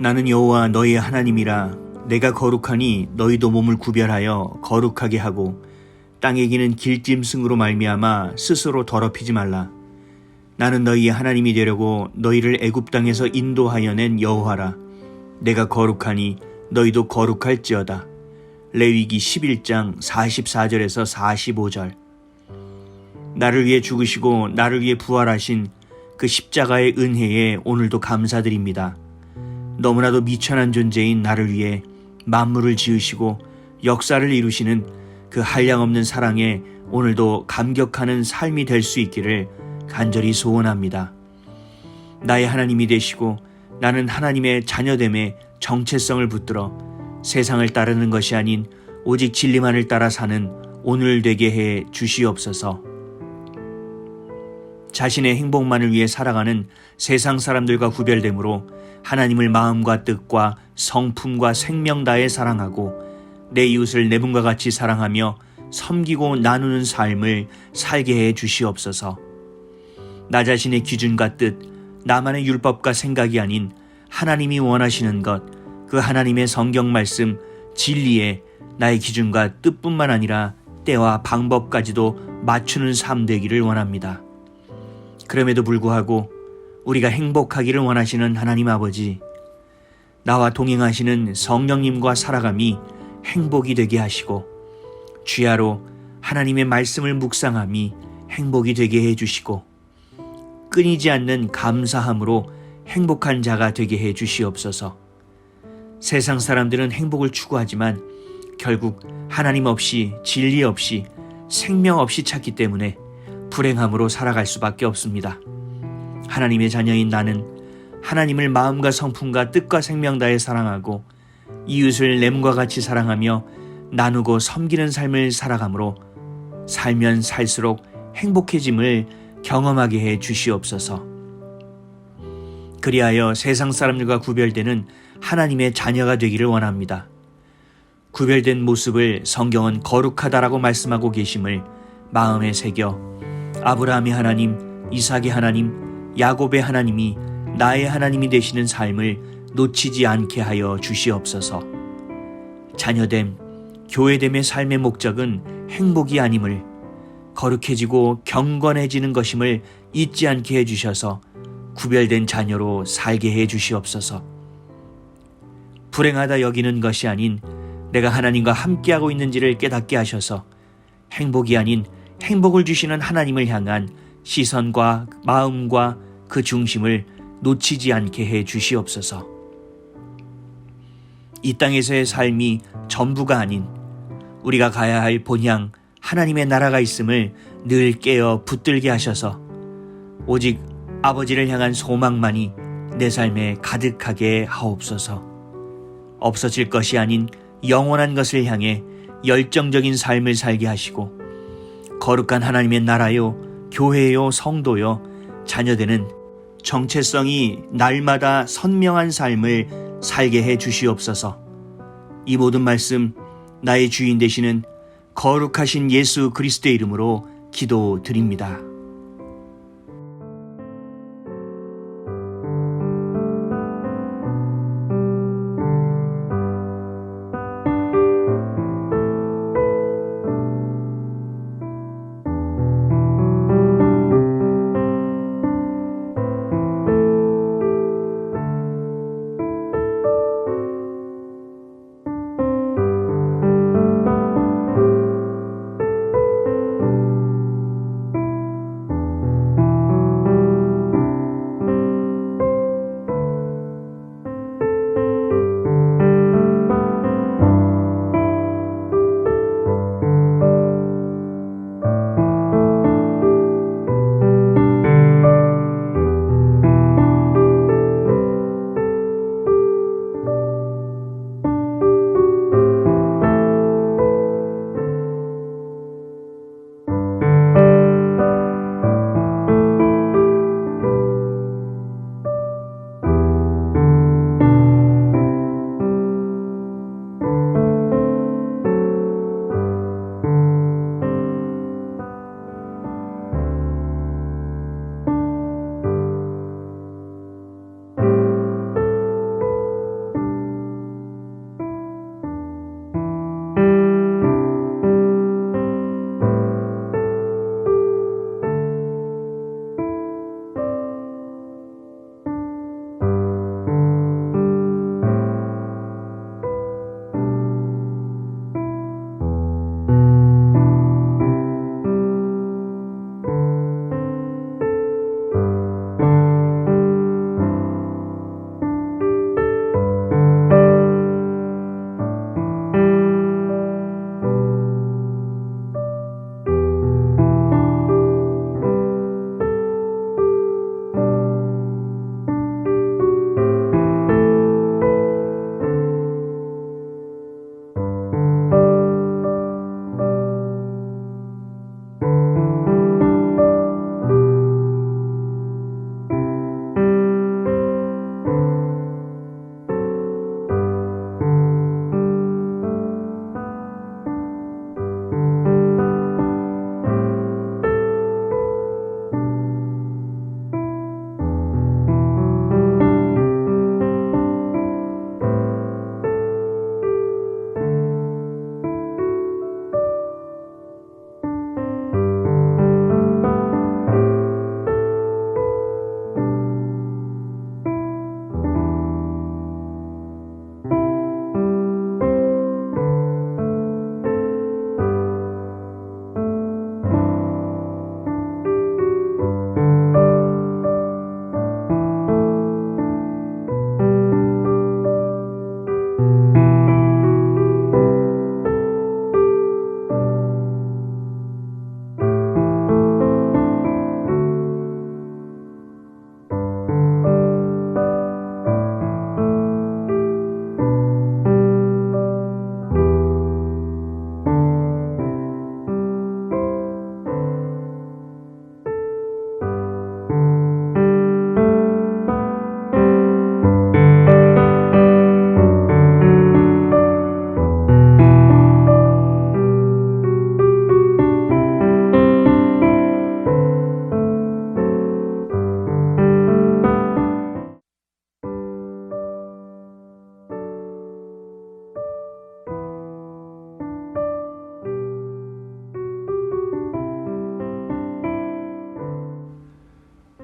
나는 여호와 너희의 하나님이라. 내가 거룩하니 너희도 몸을 구별하여 거룩하게 하고 땅에 기는 길짐승으로 말미암아 스스로 더럽히지 말라. 나는 너희의 하나님이 되려고 너희를 애굽 땅에서 인도하여 낸 여호와라. 내가 거룩하니 너희도 거룩할지어다. 레위기 11장 44절에서 45절. 나를 위해 죽으시고 나를 위해 부활하신 그 십자가의 은혜에 오늘도 감사드립니다. 너무나도 미천한 존재인 나를 위해 만물을 지으시고 역사를 이루시는 그 한량없는 사랑에 오늘도 감격하는 삶이 될 수 있기를 간절히 소원합니다. 나의 하나님이 되시고 나는 하나님의 자녀됨의 정체성을 붙들어 세상을 따르는 것이 아닌 오직 진리만을 따라 사는 오늘 되게 해 주시옵소서. 자신의 행복만을 위해 살아가는 세상 사람들과 구별되므로 하나님을 마음과 뜻과 성품과 생명 다해 사랑하고 내 이웃을 내 몸과 같이 사랑하며 섬기고 나누는 삶을 살게 해 주시옵소서. 나 자신의 기준과 뜻, 나만의 율법과 생각이 아닌 하나님이 원하시는 것, 그 하나님의 성경 말씀, 진리에 나의 기준과 뜻뿐만 아니라 때와 방법까지도 맞추는 삶 되기를 원합니다. 그럼에도 불구하고 우리가 행복하기를 원하시는 하나님 아버지, 나와 동행하시는 성령님과 살아감이 행복이 되게 하시고 주야로 하나님의 말씀을 묵상함이 행복이 되게 해주시고 끊이지 않는 감사함으로 행복한 자가 되게 해 주시옵소서. 세상 사람들은 행복을 추구하지만 결국 하나님 없이 진리 없이 생명 없이 찾기 때문에 불행함으로 살아갈 수밖에 없습니다. 하나님의 자녀인 나는 하나님을 마음과 성품과 뜻과 생명 다해 사랑하고 이웃을 내 몸과 같이 사랑하며 나누고 섬기는 삶을 살아가므로 살면 살수록 행복해짐을 경험하게 해 주시옵소서. 그리하여 세상 사람들과 구별되는 하나님의 자녀가 되기를 원합니다. 구별된 모습을 성경은 거룩하다라고 말씀하고 계심을 마음에 새겨 아브라함의 하나님, 이삭의 하나님, 야곱의 하나님이 나의 하나님이 되시는 삶을 놓치지 않게 하여 주시옵소서. 자녀됨, 교회됨의 삶의 목적은 행복이 아님을, 거룩해지고 경건해지는 것임을 잊지 않게 해주셔서 구별된 자녀로 살게 해주시옵소서. 불행하다 여기는 것이 아닌 내가 하나님과 함께하고 있는지를 깨닫게 하셔서 행복이 아닌 행복을 주시는 하나님을 향한 시선과 마음과 그 중심을 놓치지 않게 해 주시옵소서. 이 땅에서의 삶이 전부가 아닌 우리가 가야 할 본향 하나님의 나라가 있음을 늘 깨어 붙들게 하셔서 오직 아버지를 향한 소망만이 내 삶에 가득하게 하옵소서. 없어질 것이 아닌 영원한 것을 향해 열정적인 삶을 살게 하시고 거룩한 하나님의 나라요, 교회요, 성도요, 자녀되는 정체성이 날마다 선명한 삶을 살게 해 주시옵소서. 이 모든 말씀 나의 주인 되시는 거룩하신 예수 그리스도의 이름으로 기도드립니다.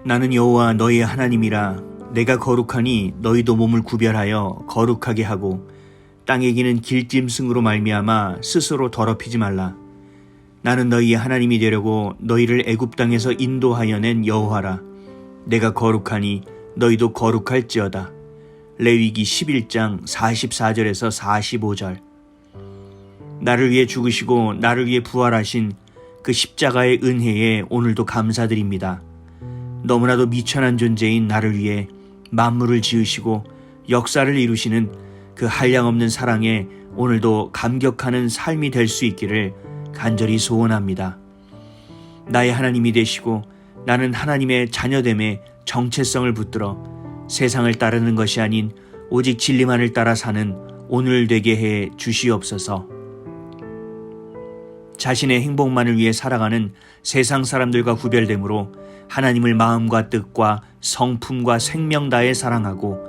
나는 여호와 너희의 하나님이라. 내가 거룩하니 너희도 몸을 구별하여 거룩하게 하고 땅에 기는 길짐승으로 말미암아 스스로 더럽히지 말라. 나는 너희의 하나님이 되려고 너희를 애굽 땅에서 인도하여 낸 여호와라. 내가 거룩하니 너희도 거룩할지어다. 레위기 11장 44절에서 45절. 나를 위해 죽으시고 나를 위해 부활하신 그 십자가의 은혜에 오늘도 감사드립니다. 너무나도 미천한 존재인 나를 위해 만물을 지으시고 역사를 이루시는 그 한량없는 사랑에 오늘도 감격하는 삶이 될 수 있기를 간절히 소원합니다. 나의 하나님이 되시고 나는 하나님의 자녀됨의 정체성을 붙들어 세상을 따르는 것이 아닌 오직 진리만을 따라 사는 오늘 되게 해 주시옵소서. 자신의 행복만을 위해 살아가는 세상 사람들과 구별되므로 하나님을 마음과 뜻과 성품과 생명 다해 사랑하고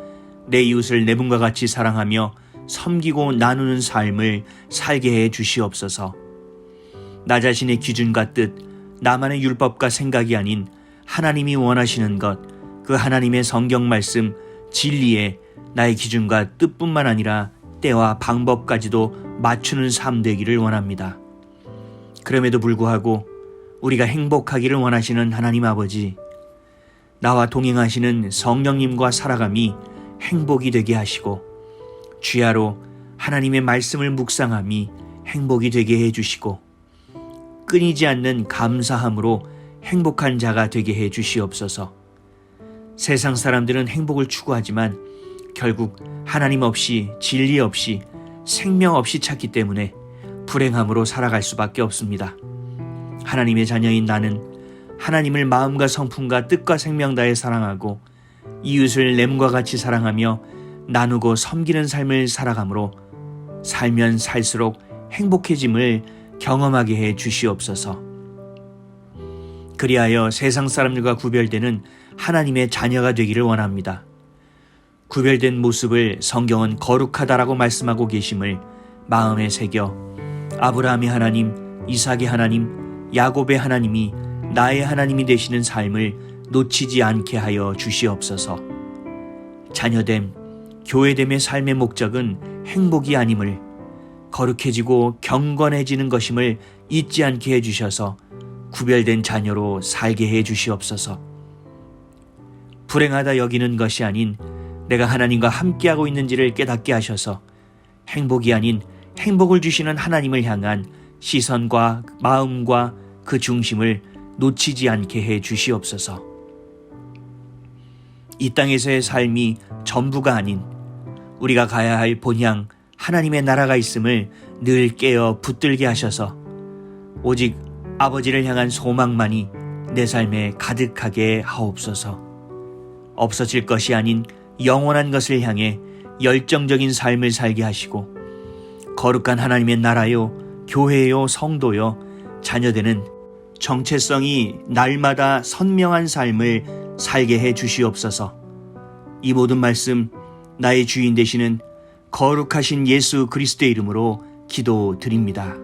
내 이웃을 내 몸과 같이 사랑하며 섬기고 나누는 삶을 살게 해 주시옵소서. 나 자신의 기준과 뜻, 나만의 율법과 생각이 아닌 하나님이 원하시는 것, 그 하나님의 성경 말씀, 진리에 나의 기준과 뜻뿐만 아니라 때와 방법까지도 맞추는 삶 되기를 원합니다. 그럼에도 불구하고 우리가 행복하기를 원하시는 하나님 아버지, 나와 동행하시는 성령님과 살아감이 행복이 되게 하시고 주야로 하나님의 말씀을 묵상함이 행복이 되게 해주시고 끊이지 않는 감사함으로 행복한 자가 되게 해 주시옵소서. 세상 사람들은 행복을 추구하지만 결국 하나님 없이 진리 없이 생명 없이 찾기 때문에 불행함으로 살아갈 수밖에 없습니다. 하나님의 자녀인 나는 하나님을 마음과 성품과 뜻과 생명 다해 사랑하고 이웃을 내 몸과 같이 사랑하며 나누고 섬기는 삶을 살아가므로 살면 살수록 행복해짐을 경험하게 해 주시옵소서. 그리하여 세상 사람들과 구별되는 하나님의 자녀가 되기를 원합니다. 구별된 모습을 성경은 거룩하다라고 말씀하고 계심을 마음에 새겨 아브라함의 하나님, 이삭의 하나님, 야곱의 하나님이 나의 하나님이 되시는 삶을 놓치지 않게 하여 주시옵소서. 자녀됨, 교회됨의 삶의 목적은 행복이 아님을, 거룩해지고 경건해지는 것임을 잊지 않게 해주셔서 구별된 자녀로 살게 해주시옵소서. 불행하다 여기는 것이 아닌 내가 하나님과 함께하고 있는지를 깨닫게 하셔서 행복이 아닌 행복을 주시는 하나님을 향한 시선과 마음과 그 중심을 놓치지 않게 해 주시옵소서. 이 땅에서의 삶이 전부가 아닌 우리가 가야 할 본향 하나님의 나라가 있음을 늘 깨어 붙들게 하셔서 오직 아버지를 향한 소망만이 내 삶에 가득하게 하옵소서. 없어질 것이 아닌 영원한 것을 향해 열정적인 삶을 살게 하시고 거룩한 하나님의 나라요, 교회요, 성도요, 자녀되는 정체성이 날마다 선명한 삶을 살게 해 주시옵소서. 이 모든 말씀 나의 주인 되시는 거룩하신 예수 그리스도의 이름으로 기도드립니다.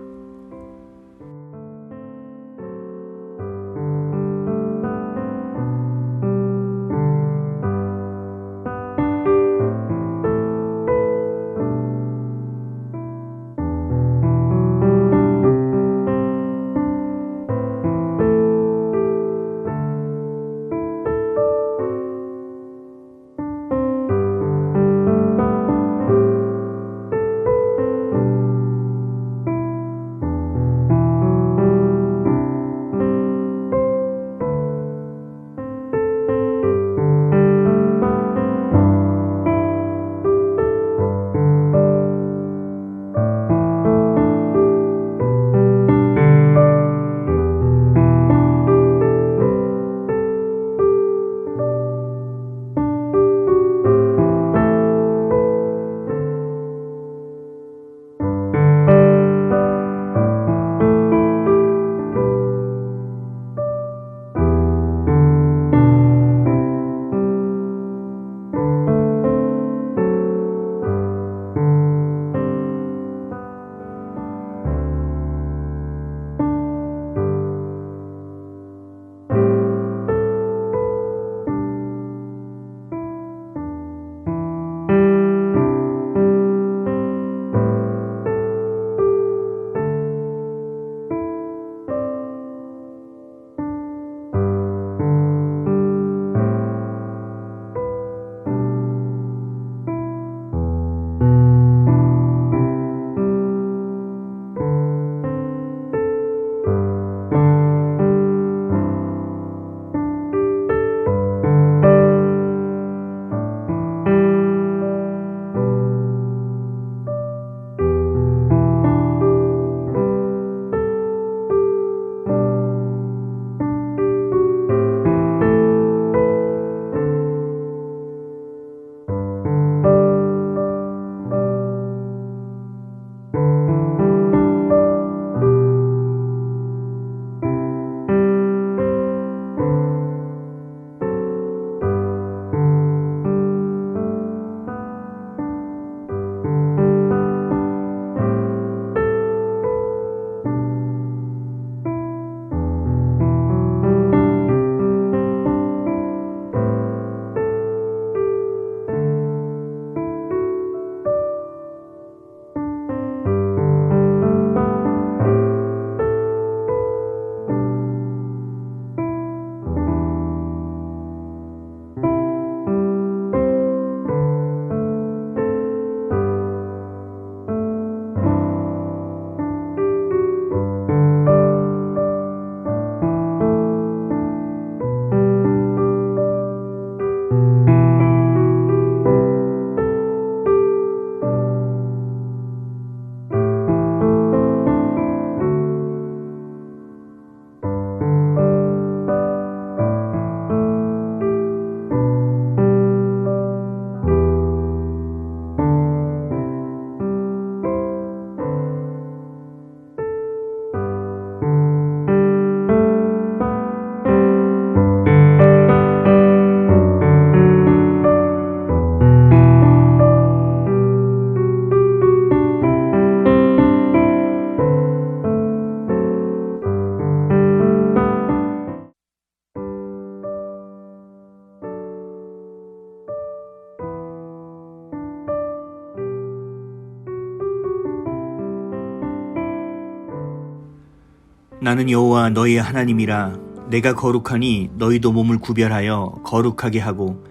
나는 여호와 너희의 하나님이라. 내가 거룩하니 너희도 몸을 구별하여 거룩하게 하고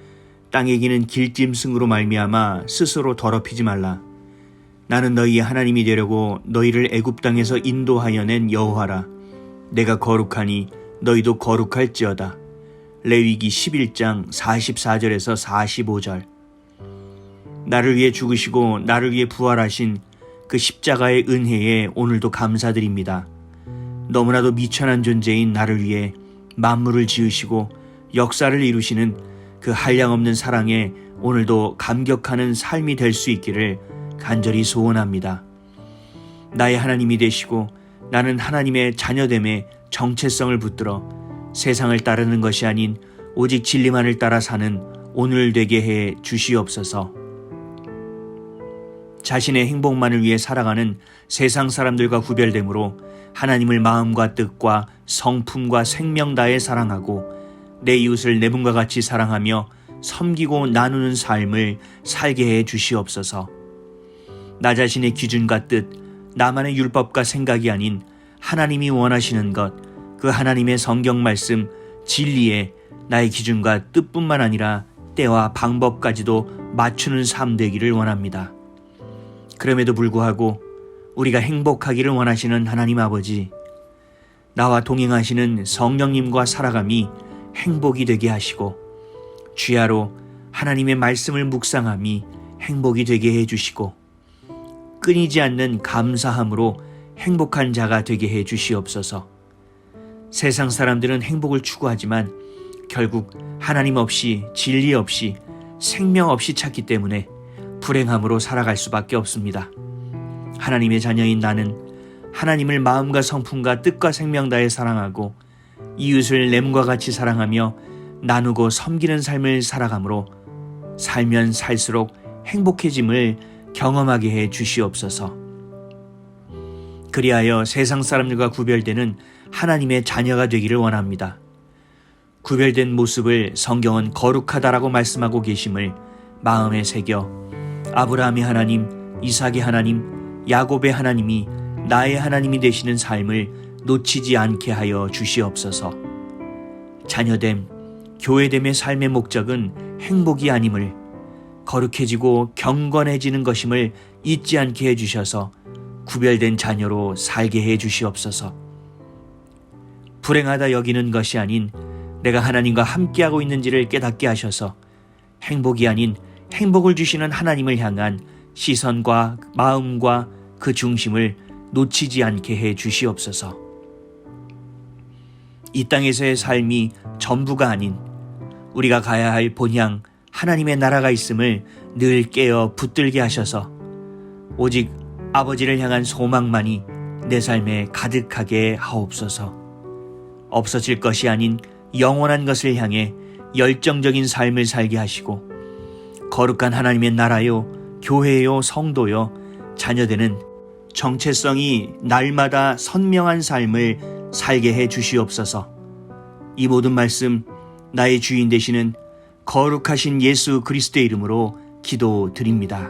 땅에 기는 길짐승으로 말미암아 스스로 더럽히지 말라. 나는 너희의 하나님이 되려고 너희를 애굽 땅에서 인도하여 낸 여호와라. 내가 거룩하니 너희도 거룩할지어다. 레위기 11장 44절에서 45절. 나를 위해 죽으시고 나를 위해 부활하신 그 십자가의 은혜에 오늘도 감사드립니다. 너무나도 미천한 존재인 나를 위해 만물을 지으시고 역사를 이루시는 그 한량없는 사랑에 오늘도 감격하는 삶이 될 수 있기를 간절히 소원합니다. 나의 하나님이 되시고 나는 하나님의 자녀됨의 정체성을 붙들어 세상을 따르는 것이 아닌 오직 진리만을 따라 사는 오늘 되게 해 주시옵소서. 자신의 행복만을 위해 살아가는 세상 사람들과 구별되므로 하나님을 마음과 뜻과 성품과 생명 다해 사랑하고 내 이웃을 내 몸과 같이 사랑하며 섬기고 나누는 삶을 살게 해 주시옵소서. 나 자신의 기준과 뜻, 나만의 율법과 생각이 아닌 하나님이 원하시는 것, 그 하나님의 성경 말씀, 진리에 나의 기준과 뜻뿐만 아니라 때와 방법까지도 맞추는 삶 되기를 원합니다. 그럼에도 불구하고 우리가 행복하기를 원하시는 하나님 아버지, 나와 동행하시는 성령님과 살아감이 행복이 되게 하시고 주야로 하나님의 말씀을 묵상함이 행복이 되게 해주시고 끊이지 않는 감사함으로 행복한 자가 되게 해 주시옵소서. 세상 사람들은 행복을 추구하지만 결국 하나님 없이 진리 없이 생명 없이 찾기 때문에 불행함으로 살아갈 수밖에 없습니다. 하나님의 자녀인 나는 하나님을 마음과 성품과 뜻과 생명 다해 사랑하고 이웃을 내 몸과 같이 사랑하며 나누고 섬기는 삶을 살아가므로 살면 살수록 행복해짐을 경험하게 해 주시옵소서. 그리하여 세상 사람들과 구별되는 하나님의 자녀가 되기를 원합니다. 구별된 모습을 성경은 거룩하다라고 말씀하고 계심을 마음에 새겨 아브라함의 하나님, 이삭의 하나님, 야곱의 하나님이 나의 하나님이 되시는 삶을 놓치지 않게 하여 주시옵소서. 자녀됨, 교회됨의 삶의 목적은 행복이 아님을, 거룩해지고 경건해지는 것임을 잊지 않게 해주셔서 구별된 자녀로 살게 해주시옵소서. 불행하다 여기는 것이 아닌 내가 하나님과 함께하고 있는지를 깨닫게 하셔서 행복이 아닌 행복을 주시는 하나님을 향한 시선과 마음과 그 중심을 놓치지 않게 해 주시옵소서. 이 땅에서의 삶이 전부가 아닌 우리가 가야 할 본향 하나님의 나라가 있음을 늘 깨어 붙들게 하셔서 오직 아버지를 향한 소망만이 내 삶에 가득하게 하옵소서. 없어질 것이 아닌 영원한 것을 향해 열정적인 삶을 살게 하시고 거룩한 하나님의 나라요, 교회요, 성도요, 자녀되는 정체성이 날마다 선명한 삶을 살게 해 주시옵소서. 이 모든 말씀 나의 주인 되시는 거룩하신 예수 그리스도의 이름으로 기도드립니다.